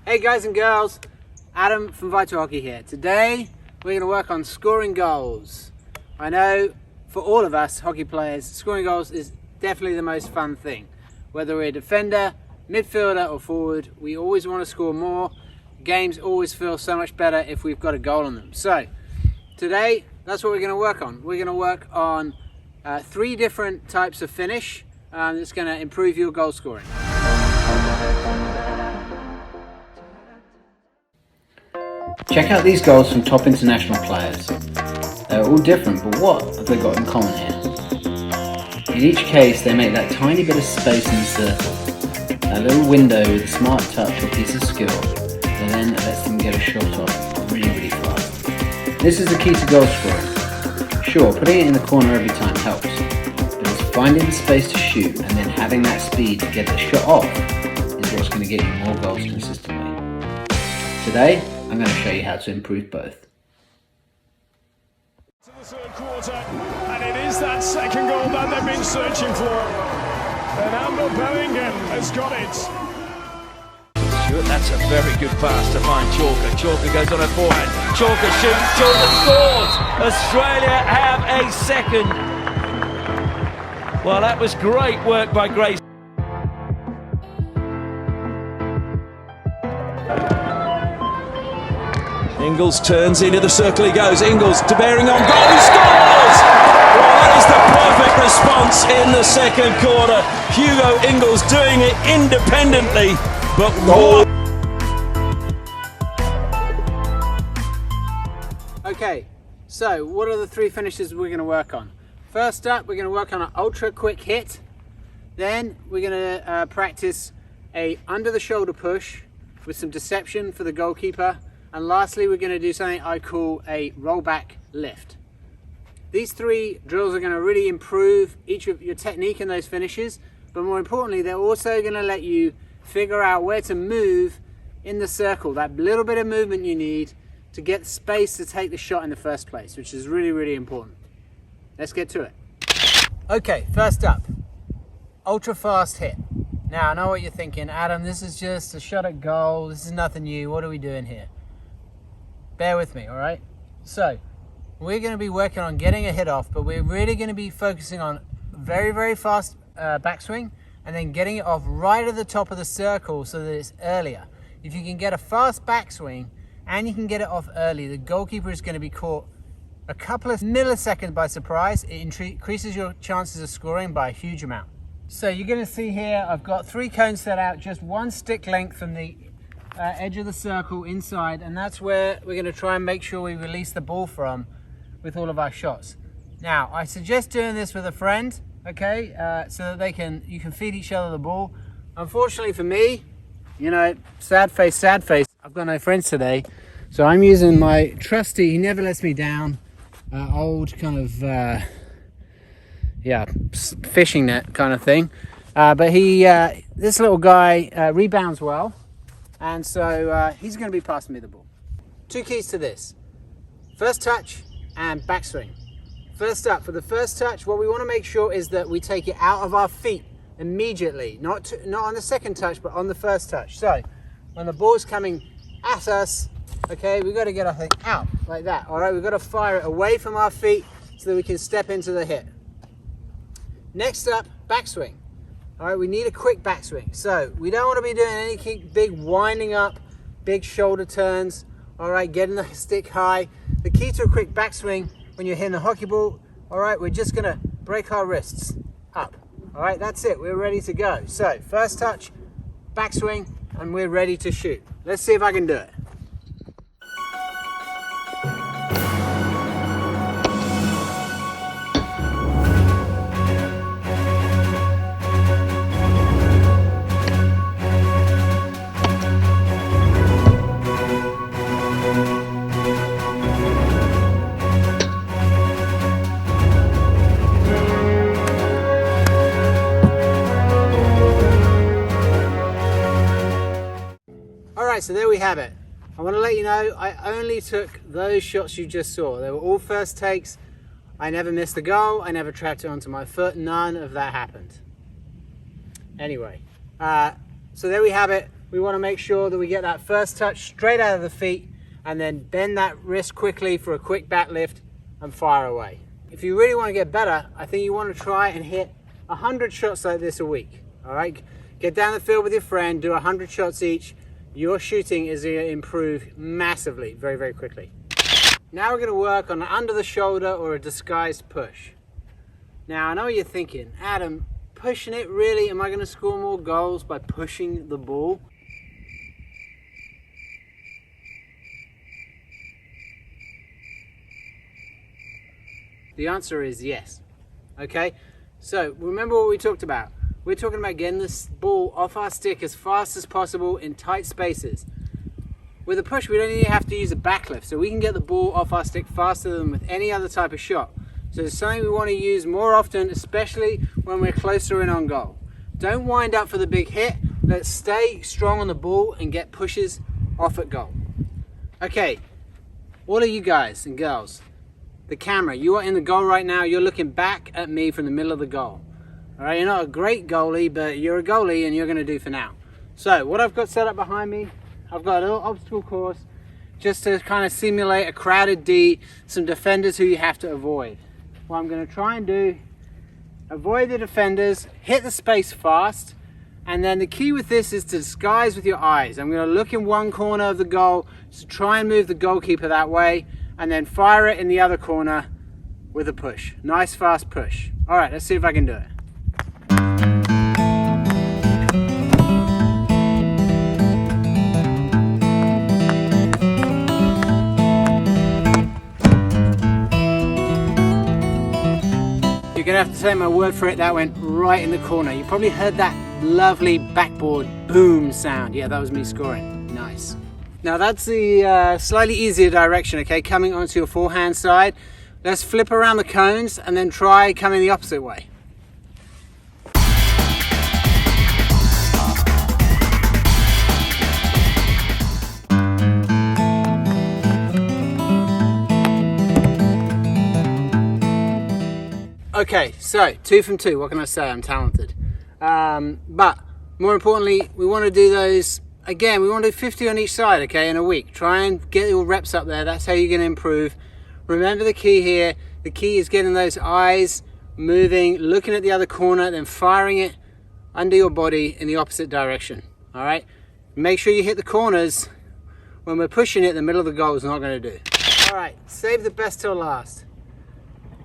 Hey guys and girls, Adam from Vital Hockey here. Today we're going to work on scoring goals. I know for all of us hockey players, scoring goals is definitely the most fun thing. Whether we're a defender, midfielder or forward, we always want to score more. Games always feel so much better if we've got a goal on them. So today that's what we're going to work on. We're going to work on 3 different types of finish that's going to improve your goal scoring. Check out these goals from top international players. They're all different, but what have they got in common here? In each case, they make that tiny bit of space in the circle, that little window with a smart touch or piece of skill that then lets them get a shot off really fast. This is the key to goal scoring. Sure, putting it in the corner every time helps, but it's finding the space to shoot and then having that speed to get the shot off is what's going to get you more goals consistently. Today, I'm going to show you how to improve both. To the third quarter, and it is that second goal that they've been searching for. And Amber Bellingham has got it. That's a very good pass to find Chalker. Chalker goes on a forehand. Chalker shoots. Chalker scores. Australia have a second. Well, that was great work by Grace. Ingles turns into the circle, he goes. Ingles to bearing on goal, he scores! Well, that is the perfect response in the second quarter. Hugo Ingles doing it independently, but what? Okay, so what are the 3 finishes we're going to work on? First up, we're going to work on an ultra quick hit. Then we're going to practice a under the shoulder push with some deception for the goalkeeper. And lastly, we're going to do something I call a rollback lift. These 3 drills are going to really improve each of your technique in those finishes, but more importantly, they're also going to let you figure out where to move in the circle, that little bit of movement you need to get space to take the shot in the first place, which is really important. Let's get to it. Okay, first up, ultra fast hit. Now, I know what you're thinking, Adam, this is just a shot at goal, this is nothing new, what are we doing here? Bear with me, all right? So, we're going to be working on getting a hit off, but we're really going to be focusing on very fast backswing and then getting it off right at the top of the circle so that it's earlier. If you can get a fast backswing and you can get it off early, the goalkeeper is going to be caught a couple of milliseconds by surprise. It increases your chances of scoring by a huge amount. So you're going to see here, I've got 3 cones set out, just 1 stick length from the edge of the circle inside, and that's where we're going to try and make sure we release the ball from with all of our shots. Now, I suggest doing this with a friend, okay, so that you can feed each other the ball. Unfortunately for me, you know, sad face, I've got no friends today, so I'm using my trusty, he never lets me down, old kind of, fishing net kind of thing. But this little guy rebounds well. And so he's going to be passing me the ball. 2 keys to this. First touch and backswing. First up, for the first touch, what we want to make sure is that we take it out of our feet immediately. Not on the second touch, but on the first touch. So when the ball's coming at us, okay, we've got to get our thing out like that. All right, we've got to fire it away from our feet so that we can step into the hit. Next up, backswing. All right, we need a quick backswing. So we don't want to be doing any big winding up, big shoulder turns. All right, getting the stick high. The key to a quick backswing when you're hitting a hockey ball, all right, we're just gonna break our wrists up. All right, that's it, we're ready to go. So first touch, backswing, and we're ready to shoot. Let's see if I can do it. Alright, so there we have it. I want to let you know I only took those shots you just saw. They were all first takes. I never missed a goal. I never trapped it onto my foot. None of that happened. Anyway, so there we have it. we want to make sure that we get that first touch straight out of the feet and then bend that wrist quickly for a quick back lift and fire away. If you really want to get better, I think you want to try and hit 100 shots like this a week. All right, get down the field with your friend, do 100 shots each. Your shooting is going to improve massively, very, very quickly. Now we're going to work on an under the shoulder or a disguised push. Now I know what you're thinking, Adam, pushing it really? Am I going to score more goals by pushing the ball? The answer is yes. Okay, so remember what we talked about. We're talking about getting this ball off our stick as fast as possible in tight spaces. With a push, we don't even have to use a backlift, so we can get the ball off our stick faster than with any other type of shot. So it's something we want to use more often, especially when we're closer in on goal. Don't wind up for the big hit. Let's stay strong on the ball and get pushes off at goal. Okay, what are you guys and girls? The camera, you are in the goal right now. You're looking back at me from the middle of the goal. All right, you're not a great goalie, but you're a goalie and you're going to do for now. So what I've got set up behind me, I've got a little obstacle course just to kind of simulate a crowded D, some defenders who you have to avoid. What I'm going to try and do, avoid the defenders, hit the space fast, and then the key with this is to disguise with your eyes. I'm going to look in one corner of the goal to try and move the goalkeeper that way, and then fire it in the other corner with a push. Nice fast push. All right, let's see if I can do it. You're gonna have to take my word for it, that went right in the corner. You probably heard that lovely backboard boom sound. Yeah, that was me scoring. Nice. Now that's the slightly easier direction, okay, coming onto your forehand side. Let's flip around the cones and then try coming the opposite way. Okay, so 2 from 2, what can I say? I'm talented. But more importantly, we want to do those, again, we want to do 50 on each side, okay, in a week. Try and get your reps up there. That's how you're going to improve. Remember the key here. The key is getting those eyes moving, looking at the other corner, then firing it under your body in the opposite direction, all right? Make sure you hit the corners. When we're pushing it, the middle of the goal is not going to do. All right, save the best till last.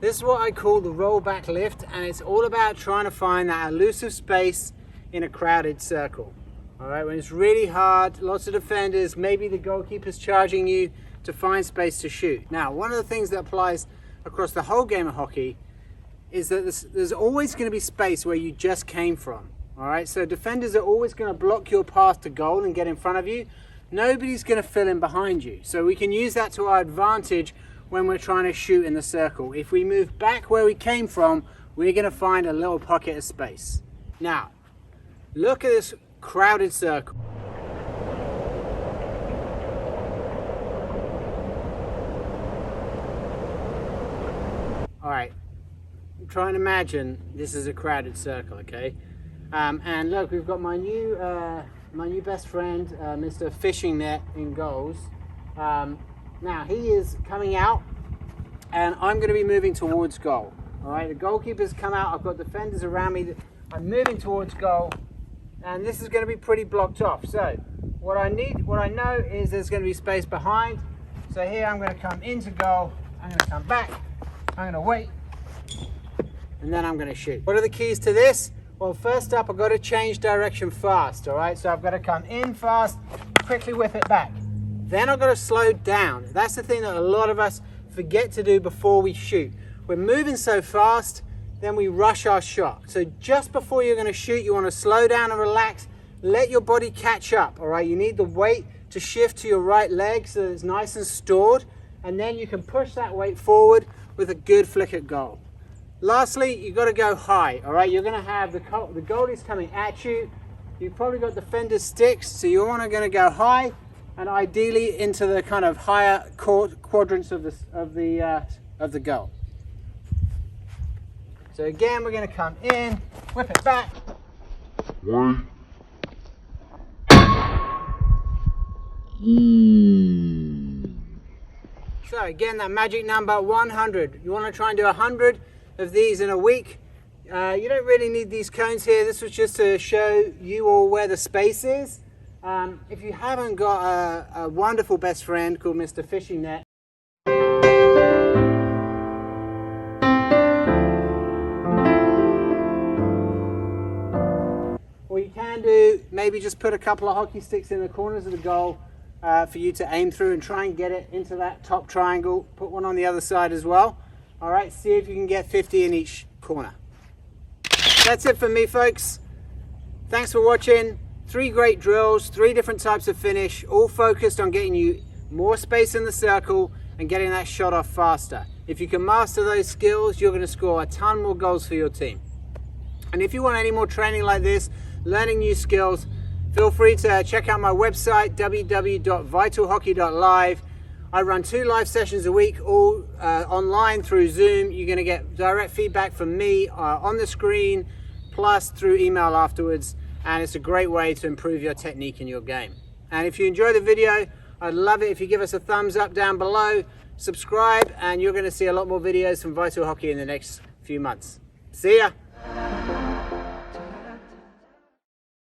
This is what I call the rollback lift, and it's all about trying to find that elusive space in a crowded circle. All right, when it's really hard, lots of defenders, maybe the goalkeeper's charging you to find space to shoot. Now, one of the things that applies across the whole game of hockey is that there's always going to be space where you just came from. All right, so defenders are always going to block your path to goal and get in front of you. Nobody's going to fill in behind you. So we can use that to our advantage when we're trying to shoot in the circle. If we move back where we came from, we're going to find a little pocket of space. Now, look at this crowded circle. All right, try and imagine this is a crowded circle, okay? And look, we've got my new best friend, Mr. Fishing Net in goals. Now he is coming out, and I'm going to be moving towards goal. All right, the goalkeeper's come out. I've got defenders around me. I'm moving towards goal, and this is going to be pretty blocked off. So what I know is there's going to be space behind. So here I'm going to come into goal. I'm going to come back. I'm going to wait, and then I'm going to shoot. What are the keys to this? Well, first up, I've got to change direction fast. All right, so I've got to come in fast, quickly whip it back. Then I've got to slow down. That's the thing that a lot of us forget to do before we shoot. We're moving so fast, then we rush our shot. So just before you're going to shoot, you want to slow down and relax. Let your body catch up, all right? You need the weight to shift to your right leg so that it's nice and stored. And then you can push that weight forward with a good flick at goal. Lastly, you've got to go high, all right? You're going to have the goalie's coming at you. You've probably got defender's sticks, so you're going to go high, and ideally into the kind of higher quadrants of the goal. So again, we're going to come in, whip it back. 1. So again, that magic number 100. You want to try and do 100 of these in a week. You don't really need these cones here. This was just to show you all where the space is. If you haven't got a wonderful best friend called Mr. Fishing Net, what you can do, maybe just put a couple of hockey sticks in the corners of the goal for you to aim through and try and get it into that top triangle. Put one on the other side as well. All right, see if you can get 50 in each corner. That's it for me, folks. Thanks for watching. 3 great drills, 3 different types of finish, all focused on getting you more space in the circle and getting that shot off faster. If you can master those skills, you're going to score a ton more goals for your team. And if you want any more training like this, learning new skills, feel free to check out my website, www.vitalhockey.live. I run 2 live sessions a week, all online through Zoom. You're going to get direct feedback from me on the screen, plus through email afterwards. And it's a great way to improve your technique in your game. And if you enjoy the video, I'd love it if you give us a thumbs up down below, subscribe, and you're going to see a lot more videos from Vital Hockey in the next few months. See ya!